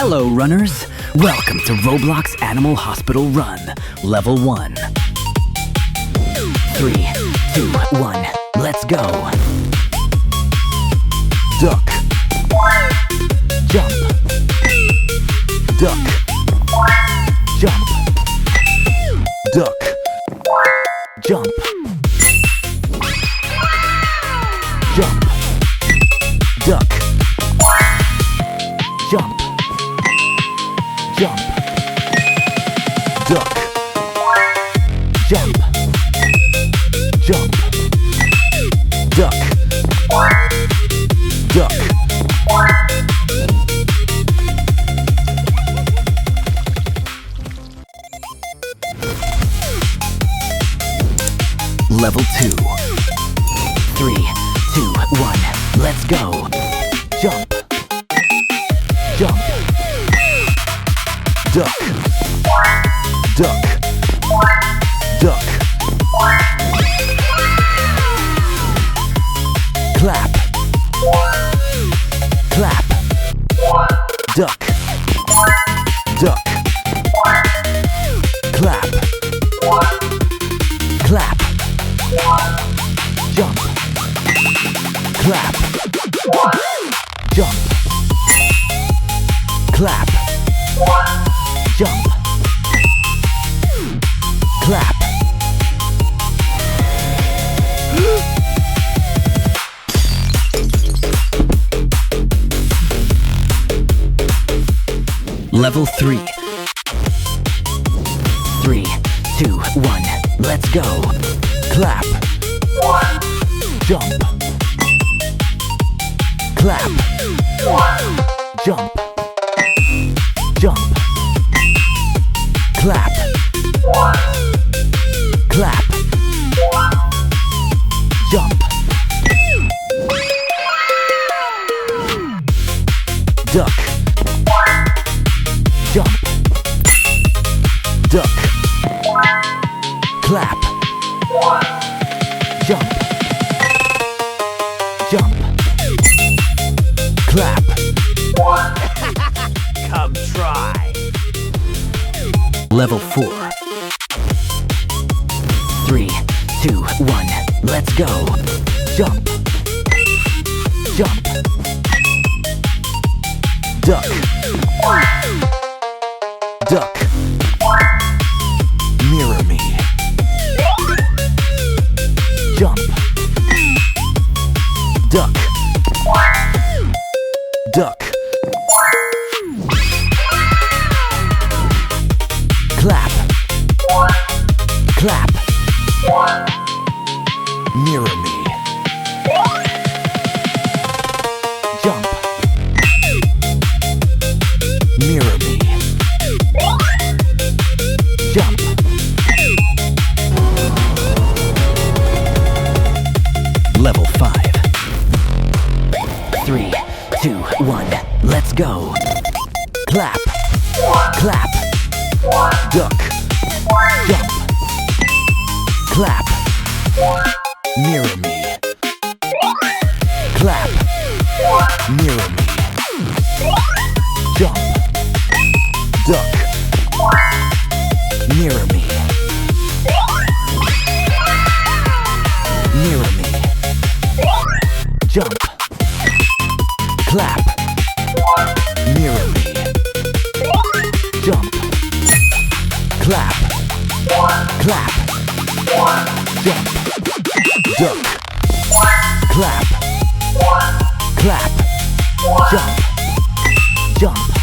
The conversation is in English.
Hello, runners! Welcome to Roblox Animal Hospital Run, Level 1. 3, 2, 1, let's go! Duck. Jump. Duck. Jump. Duck. Jump. Jump. Duck. Jump. Jump. Duck. Jump. Jump. Duck. Duck. Level 2. 3, 2, 1, let's go. Jump. Jump. Duck. Duck. Duck. Clap. Clap. Duck. Duck. Clap. Clap. Jump. Clap. Jump. Clap. Jump. Clap. Level 3. 3, 2, 1, let's go. Clap. Jump. Clap. Jump. Jump. Clap. Clap. Jump. Duck. Jump. Duck. Clap. Jump. Jump. Clap. Come try. Level 4. 3, 2, 1, let's go. Jump. Jump. Duck. Duck. Mirror me. Jump. Duck. Duck. Clap. Clap. Mirror me. Jump. Mirror me. Jump. Level 5. 3, 2, 1, let's go. Clap. Clap. Duck. Jump. Clap. Mirror me. Clap. Mirror me. Jump. Duck. Mirror me. Mirror me. Jump. Clap. Mirror me. Jump. Clap. Clap. Jump. Duck. Clap. Clap. Jump. Jump.